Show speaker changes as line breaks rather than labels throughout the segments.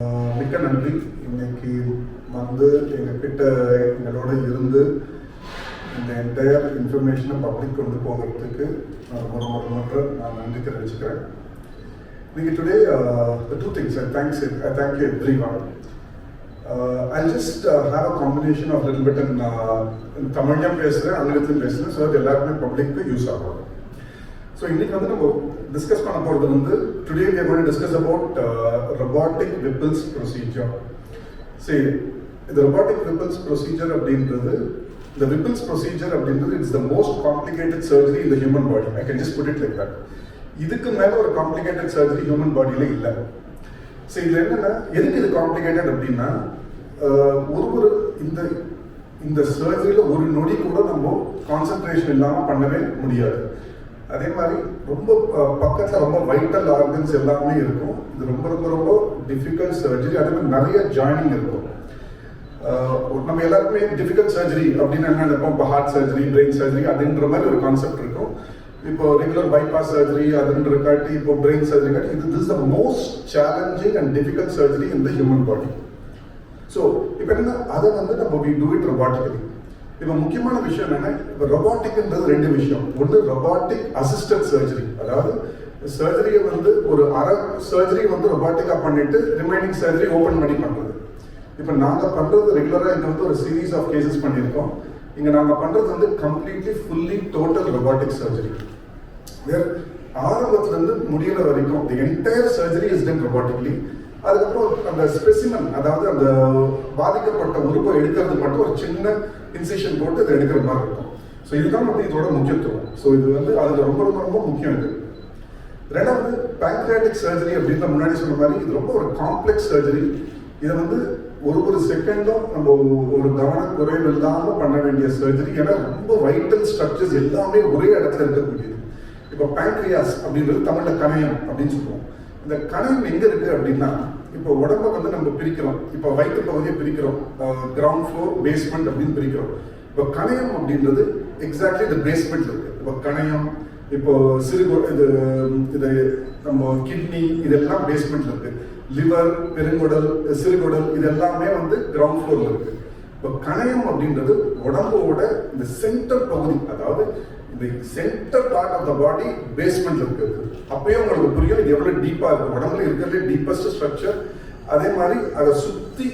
மிக்க நன்றி. இன்னைக்கு வந்து எங்ககிட்ட எங்களோட இருந்து இந்த என்டையர் இன்ஃபர்மேஷனை பப்ளிக் கொண்டு போகிறதுக்கு நான் நன்றி தெரிவிச்சுக்கிறேன். இன்னைக்கு today two things. I thank you everyone. I'll just have a combination of little bit in தமிழ்லையும் பேசுகிறேன், ஆங்கிலத்திலும் பேசுகிறேன், ஸோ அது எல்லாருமே பப்ளிக்கு யூஸ் ஆகும். ஸோ இன்னைக்கு வந்து நம்ம டிஸ்கஸ் பண்ண போகிறது வந்து today we are going to discuss about robotic Whipple's procedure. See, the robotic Whipple's procedure அப்படின்றது, the Whipple's procedure அப்படின்றது it's the most complicated surgery in the human body. I can just put it like that. இதுக்கு மேலே ஒரு complicated surgery human பாடியில் இல்லை. So இதில் என்னென்னா, எதுக்கு இது காம்ப்ளிகேட்டட் அப்படின்னா, ஒரு இந்த சர்ஜரியில் ஒரு நொடி கூட நம்ம கான்சன்ட்ரேஷன் இல்லாமல் பண்ணவே முடியாது. அதே மாதிரி ரொம்ப பக்கத்தில் ரொம்ப வைட்டல் ஆர்கன்ஸ் எல்லாமே இருக்கும். இது ரொம்ப ரொம்ப ரொம்ப டிஃபிகல்ட் சர்ஜரி. அதே மாதிரி நிறைய ஜாயினிங் இருக்கும். நம்ம எல்லாருக்குமே டிஃபிகல்ட் சர்ஜரி அப்படின்னு என்ன நினைப்போம், இப்போ ஹார்ட் சர்ஜரி, பிரெயின் சர்ஜரி அப்படின்ற மாதிரி ஒரு கான்செப்ட் இருக்கும். இப்போ ரெகுலர் பைபாஸ் சர்ஜரி அதுன்ற காட்டி, இப்போ பிரெயின் சர்ஜரி காட்டி, this is the most challenging and difficult surgery in the human body. So இப்போ என்ன, அதை வந்து நம்ம we do it robotically. இப்போ முக்கியமான விஷயம் என்னன்னா, இப்போ ரொபாட்டிக்ன்றது ரெண்டு விஷயம். ஒன்று ரொபாட்டிக் அசிஸ்டட் சர்ஜரி, அதாவது சர்ஜரியை வந்து ஒரு சர்ஜரி வந்து ரொபாட்டிக்காக பண்ணிட்டு ரிமைனிங் சர்ஜரி ஓப்பன் பண்ணி பண்ணுறது. இப்போ நாங்கள் பண்ணுறது ரெகுலராக இங்கே வந்து ஒரு சீரீஸ் ஆஃப் கேசஸ் பண்ணியிருக்கோம். இங்கே நாங்கள் பண்ணுறது வந்து completely fully total robotic surgery. வேறு ஆரம்பத்துலேருந்து முடிகிற வரைக்கும் the entire surgery is done robotically. அதுக்கப்புறம் அந்த ஸ்பெசிமன், அதாவது அந்த பாதிக்கப்பட்ட உறுப்பை எடுக்கிறது மட்டும் ஒரு சின்ன இன்சிஷன் போட்டு இதை எடுக்கிற மாதிரி இருக்கும். ஸோ இதுதான் வந்து இதோட முக்கியத்துவம். ஸோ இது வந்து அதில் ரொம்ப ரொம்ப ரொம்ப முக்கியம். இது ரெண்டாவது பேங்க்ரியாட்டிக் சர்ஜரி அப்படின்ற முன்னாடி சொன்ன மாதிரி இது ரொம்ப ஒரு காம்ப்ளெக்ஸ் சர்ஜரி. இதை வந்து ஒரு செகண்டும் நம்ம ஒரு கவனக்குறைவு இல்லாமல் பண்ண வேண்டிய சர்ஜரி. ஏன்னா ரொம்ப வைட்டல் ஸ்ட்ரக்சர்ஸ் எல்லாமே ஒரே இடத்துல இருக்கக்கூடியது. இப்போ பேங்க்ரியாஸ் அப்படின்றது தமிழில் கணையம் அப்படின்னு சொல்லுவோம். இந்த கணையம் எங்கே இருக்குது அப்படின்னா, இப்போ உடம்பை வந்து நம்ம பிரிக்கிறோம். இப்போ வயிற்று பகுதியை பிரிக்கிறோம், கிரவுண்ட் ஃப்ளோர், பேஸ்மெண்ட் அப்படின்னு பிரிக்கிறோம். இப்போ கணையம் அப்படின்றது எக்ஸாக்ட்லி இந்த பேஸ்மெண்ட் இருக்குது. இப்போ கணையம், இப்போ இது நம்ம கிட்னி, இதெல்லாம் பேஸ்மெண்ட்ல இருக்கு. லிவர், பெருங்குடல், சிறுகுடல், இது எல்லாமே வந்து கிரவுண்ட் ஃப்ளோர்ல இருக்கு. இப்போ கணையம் அப்படின்றது உடம்போட இந்த சென்டர் பகுதி, அதாவது இந்த சென்டர் பார்ட் ஆஃப் த பாடி பேஸ்மெண்ட்ல இருக்குது. அப்பயே உங்களுக்கு புரியும் இது எவ்வளவு டீப்பா இருக்கு. உடம்புல இருக்கிறதுலே டீப்பஸ்ட் ஸ்ட்ரக்சர். அதே மாதிரி அதை சுற்றி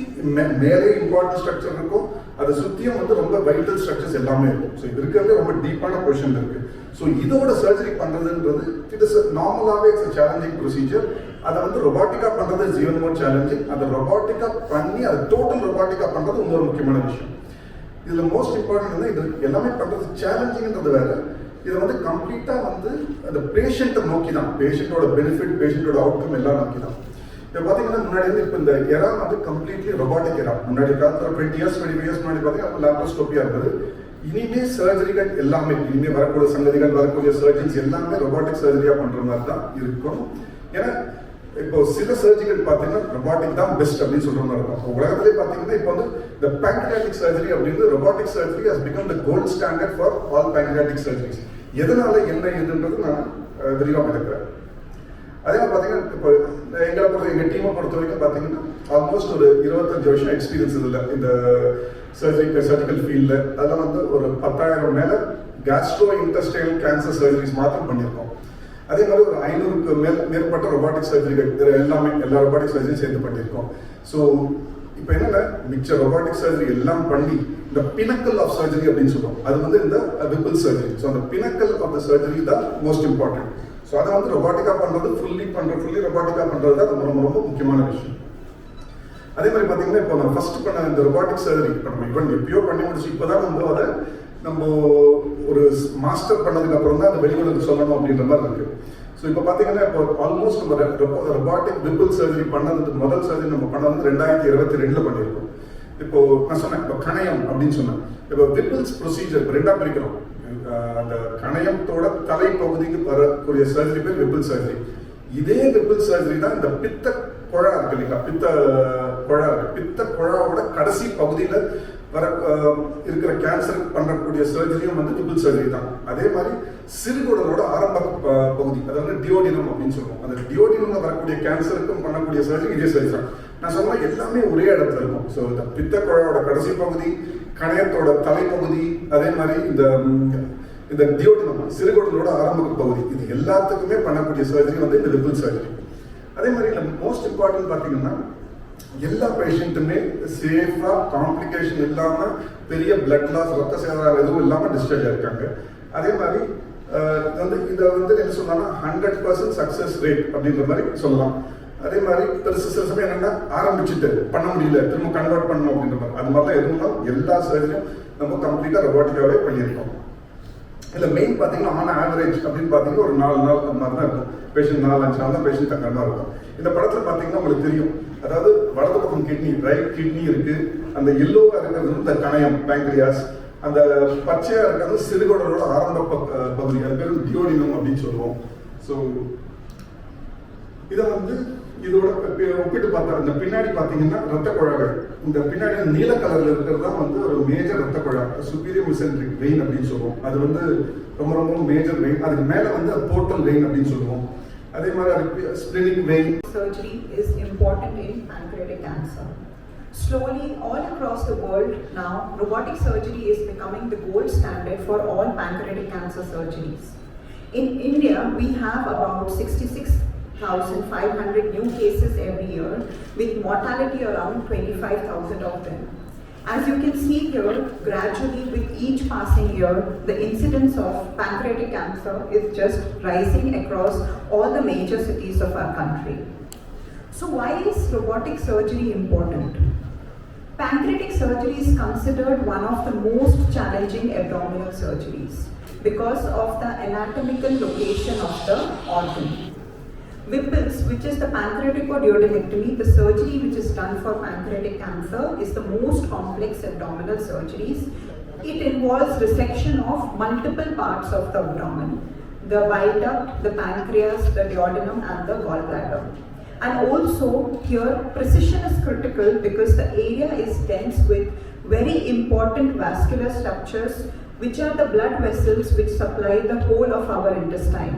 மேலே இம்பார்ட்டன்ட் ஸ்ட்ரக்சர் இருக்கும், அதை சுற்றியும் வந்து ரொம்ப வைட்டல் ஸ்ட்ரக்சர்ஸ் எல்லாமே இருக்கும். ஸோ இது இருக்கிறதுலே ரொம்ப டீப்பான பொசிஷன் இருக்கு. ஸோ இதோட சர்ஜரி பண்ணுறதுன்றது இட் இஸ் நார்மலாகவே இட்ஸ் சேலஞ்சிங் ப்ரொசீஜர். அதை வந்து ரொபாட்டிக்காக பண்ணுறது இஸ் ஈவன் மோர் சேலஞ்சிங். அதை ரொபாட்டிக்காக பண்ணி அதை டோட்டல் ரொபாட்டிக்காக பண்ணுறது இன்னொரு முக்கியமான விஷயம். இதில் மோஸ்ட் இம்பார்ட்டன்ட் வந்து இது எல்லாமே பண்ணுறது சேலஞ்சிங்கிறது வேற. இதை வந்து கம்ப்ளீட்டாக வந்து அந்த பேஷண்ட்டை நோக்கி தான், பேஷண்ட்டோட பெனிஃபிட், பேஷண்ட்டோட அவுட்கம் எல்லாம் நோக்கி தான். இப்போ பார்த்தீங்கன்னா முன்னாடி வந்து இப்போ இந்த எரா வந்து கம்ப்ளீட்லி ரொபாட்டிக் எரா. முன்னாடி காலத்தில் 20 years 25 years முன்னாடி பார்த்தீங்கன்னா லேப்ரோஸ்கோப்பியாக இருந்தது. இனிமே சர்ஜரிகள் எல்லாமே, இனிமே வரக்கூடிய சங்கதிகள், வரக்கூடிய சர்ஜன்ஸ் எல்லாமே ரொபாட்டிக் சர்ஜரியாக பண்ணுற மாதிரி தான் இருக்கும். ஏன்னா இப்போ சில சர்ஜரிகள் பார்த்தீங்கன்னா ரொபாட்டிக் தான் பெஸ்ட் அப்படின்னு சொல்ற மாதிரி இருக்கும். உலகத்திலே பார்த்தீங்கன்னா இப்போ வந்து இந்த பேங்க்ரியாட்டிக் சர்ஜரி அப்படின்னு robotic surgery has become the gold standard for all pancreatic surgeries. எதனால என்ன இதுன்றது நான் விரிவாக எடுக்கிறேன். அதே மாதிரி பார்த்தீங்கன்னா இப்போ எங்கள் டீமை பொறுத்த வரைக்கும் பார்த்தீங்கன்னா ஆல்மோஸ்ட் ஒரு 25 வருஷம் எக்ஸ்பீரியன்ஸ் இதில் இந்த சர்ஜிக்கல் ஃபீல்டில். அதில் வந்து ஒரு 10,000 மேலே கேஸ்ட்ரோ இன்டெஸ்டைனல் கேன்சர் சர்ஜரிஸ் மாத்திரம் பண்ணியிருக்கோம். அதே மாதிரி ஒரு 500க்கு மேற்பட்ட ரொபாட்டிக் சர்ஜரிகள் எல்லாமே, எல்லா ரொபாட்டிக் சர்ஜரியும் சேர்ந்து பண்ணியிருக்கோம். ஸோ இப்போ என்னென்ன மிச்ச ரொபாட்டிக் சர்ஜரி எல்லாம் பண்ணி இந்த பினக்கல் ஆஃப் சர்ஜரி அப்படின்னு சொல்லுவோம். அது வந்து இந்த விப்பிள் சர்ஜரி. ஸோ அந்த பினக்கல் ஆஃப் த சர்ஜரி தான் மோஸ்ட் இம்பார்ட்டன்ட். ஸோ அதை வந்து ரொபாட்டிக்காக பண்ணுறது, ஃபுல்லி ரொபாட்டிக்காக பண்ணுறது தான் ரொம்ப ரொம்ப முக்கியமான விஷயம். அதே மாதிரி பார்த்தீங்கன்னா இப்போ நான் ஃபர்ஸ்ட் பண்ண இந்த ரொபாட்டிக் சர்ஜரி இப்போ நம்ம இவன் எப்பயோ பண்ணி முடிச்சு இப்போ தான் வந்து அதை நம்ம ஒரு மாஸ்டர் பண்ணதுக்கு அப்புறம் தான் அதை வெளியுறவுக்கு சொல்லணும் அப்படின்ற மாதிரி இருக்கு. ஸோ இப்போ பார்த்தீங்கன்னா இப்போ ஆல்மோஸ்ட் நம்ம ரொபாட்டிக் விப்பிள் சர்ஜரி பண்ணது, முதல் சர்ஜரி நம்ம பண்ணது 2022 பண்ணியிருக்கோம். இப்போ நான் சொன்னேன், இப்போ கணையம் அப்படின்னு சொன்னேன். இப்போ விப்பிள்ஸ் ப்ரொசீஜர் இப்போ ரெண்டாக பிரிக்கிறோம். அந்த கணையத்தோட தலைப்பகுதிக்கு வரக்கூடிய சர்ஜரி பேர் விப்பிள் சர்ஜரி. இதே விப்பிள் சர்ஜரி தான் இந்த பித்த குழா இருக்கு இல்லைங்களா, பித்த குழாவோட கடைசி பகுதியில் வர இருக்கிற கேன்சர் பண்ணக்கூடிய சர்ஜரியும் வந்து விப்பிள் சர்ஜரி தான். அதே மாதிரி சிறுகுடலோட ஆரம்ப பகுதி, அதாவது டியோடினம் அப்படின்னு சொல்லுவோம். அந்த டியோடினம்ல வரக்கூடிய கேன்சருக்கும் பண்ணக்கூடிய சர்ஜரி இதே சர்ஜரி தான். நான் சொன்ன எல்லாமே ஒரே இடத்துல இருக்கும். ஸோ இந்த பித்தக்குழாயோட கடைசி பகுதி, கணையத்தோட தலைப்பகுதி, அதே மாதிரி இந்த டியோடினம் சிறுகுடலோட ஆரம்ப பகுதி, இது எல்லாத்துக்குமே பண்ணக்கூடிய சர்ஜரி வந்து இந்த விபிள் சர்ஜரி. அதே மாதிரி இல்லை மோஸ்ட் இம்பார்ட்டன்ட் பார்த்தீங்கன்னா எல்லா பேஷண்ட்டுமே சேஃபாக காம்ப்ளிகேஷன் இல்லாமல் பெரிய பிளட் லாஸ் ரத்த சேதாரம் எதுவும் இல்லாமல் டிஸ்சார்ஜ் ஆயிருக்காங்க. அதே மாதிரி வந்து இதை வந்து என்ன சொன்னாங்கன்னா 100% சக்ஸஸ் ரேட் அப்படின்ற மாதிரி சொல்லலாம். அதே மாதிரி சில சமயம் என்னென்னா ஆரம்பிச்சுட்டு பண்ண முடியல, திரும்ப கன்வெர்ட் பண்ணணும் அப்படின்ற மாதிரி, அது மாதிரிலாம் எதுவும் எல்லா சர்ஜரியும் நம்ம கம்ப்ளீட்டாக ரொபாட்டிக்காகவே பண்ணியிருக்கோம். இல்லை மெயின் பார்த்தீங்கன்னா ஆன் ஆவரேஜ் அப்படின்னு பார்த்தீங்கன்னா ஒரு 4 நாள் அந்த மாதிரி தான் இருக்கும். பேஷண்ட் 4-5 நாள் தான் பேஷண்ட் தங்குற மாதிரி இருக்கும். இந்த படத்தில் பார்த்தீங்கன்னா உங்களுக்கு தெரியும், அதாவது வலது பக்கம் கிட்னி, ரைட் கிட்னி இருக்கு, அந்த எல்லோவாக இருக்கிறது வந்து இந்த கணையம் பேங்க்ரியாஸ், அந்த பச்சையாக இருக்கிறது சிறுகுடலோட ஆரம்ப பகுதி, அது பேர் டியோடினம் அப்படின்னு சொல்லுவோம். ஸோ இதை வந்து இதோட ஒப்பிட்டு பார்த்தா இந்த பின்னாடி பார்த்தீங்கன்னா ரத்த குழாய்கள், இந்த பின்னாடி நீல கலர்ல இருக்கிறது தான் வந்து ஒரு மேஜர் ரத்த குழாய், சுப்பீரியர் மெசென்ட்ரிக் வெயின் அப்படின்னு சொல்லுவோம். அது வந்து ரொம்ப ரொம்ப மேஜர் வெயின். அதுக்கு மேலே வந்து போர்ட்டல் வெயின் அப்படின்னு சொல்லுவோம். அதே மாதிரி அதுக்கு ஸ்ப்ளினிக் vein.
Surgery is important in pancreatic cancer. Slowly, all across the world now, robotic surgery is becoming the gold standard for all pancreatic cancer surgeries. In India, we have about 66,500 new cases every year, with mortality around 25,000 of them. As you can see here, gradually with each passing year, the incidence of pancreatic cancer is just rising across all the major cities of our country. So why is robotic surgery important? Pancreatic surgery is considered one of the most challenging abdominal surgeries because of the anatomical location of the organ. Whipples, which is the pancreaticoduodenectomy, the surgery which is done for pancreatic cancer, is the most complex abdominal surgeries. It involves resection of multiple parts of the abdomen, the bile duct, the pancreas, the duodenum and the gallbladder. And also here precision is critical because the area is dense with very important vascular structures, which are the blood vessels which supply the whole of our intestine.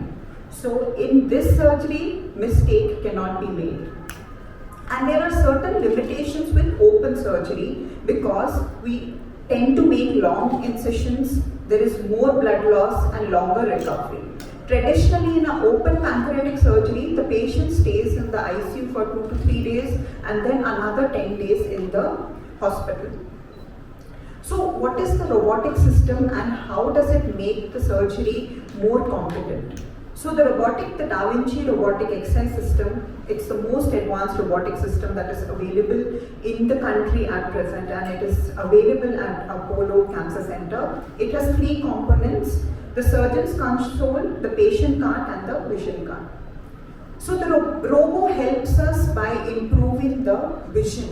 So in this surgery, mistake cannot be made. And there are certain limitations with open surgery because we tend to make long incisions, there is more blood loss and longer recovery. Traditionally, in an open pancreatic surgery, the patient stays in the ICU for 2 to 3 days and then another 10 days in the hospital. So what is the robotic system and how does it make the surgery more competent? So the Da Vinci robotic XI system, it's the most advanced robotic system that is available in the country at present, and it is available at Apollo Cancer Center. It has 3 components: the surgeon's console, the patient cart and the vision cart. So the robo helps us by improving the vision.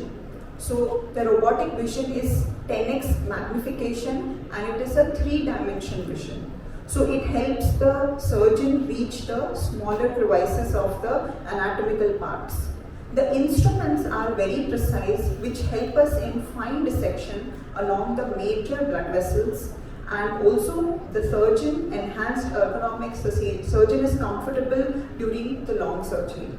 So the robotic vision is 10x magnification and it is a 3-dimension vision. So it helps the surgeon reach the smaller crevices of the anatomical parts. The instruments are very precise, which help us in fine dissection along the major blood vessels, and also the surgeon enhanced ergonomics. The surgeon is comfortable during the long surgery.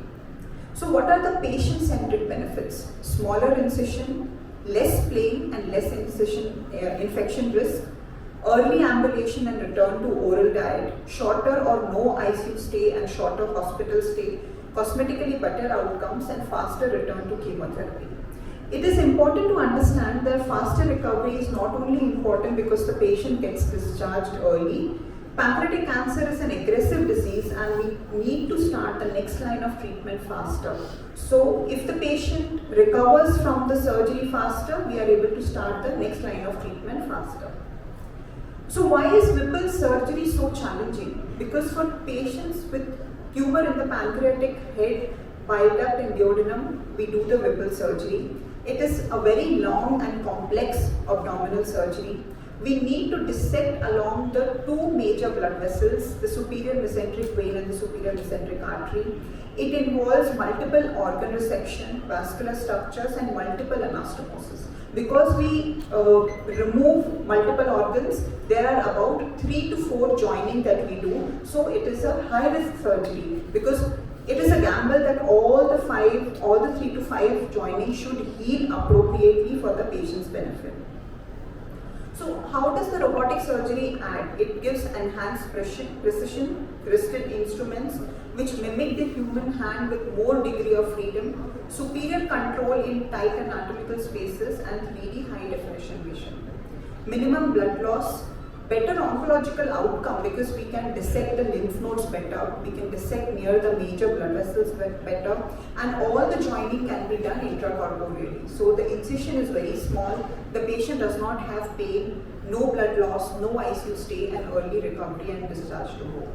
So what are the patient-centric benefits? Smaller incision, less splaying and less infection risk, early ambulation and return to oral diet, shorter or no ICU stay and shorter hospital stay, cosmetically better outcomes and faster return to chemotherapy. It is important to understand that faster recovery is not only important because the patient gets discharged early. Pancreatic cancer is an aggressive disease and we need to start the next line of treatment faster. So if the patient recovers from the surgery faster, we are able to start the next line of treatment faster. So why is Whipple surgery so challenging? Because for patients with tumor in the pancreatic head, bile duct and duodenum, we do the Whipple surgery. It is a very long and complex abdominal surgery. We need to dissect along the 2 major blood vessels, the superior mesenteric vein and the superior mesenteric artery. It involves multiple organ resection, vascular structures and multiple anastomosis. Because we remove multiple organs, there are about 3 to 4 joining that we do. So it is a high risk surgery because It is a gamble that all the 3 to 5 joinings should heal appropriately for the patient's benefit. So how does the robotic surgery add? It gives enhanced precision, crystal instruments which mimic the human hand with more degree of freedom, superior control in tight anatomical spaces and 3D high definition vision. Minimum blood loss, better oncological outcome because we can dissect the lymph nodes better, we can dissect near the major blood vessels better, and all the joining can be done intracorporeally. So the incision is very small, the patient does not have pain, no blood loss, no ICU stay, and early recovery and discharge to home.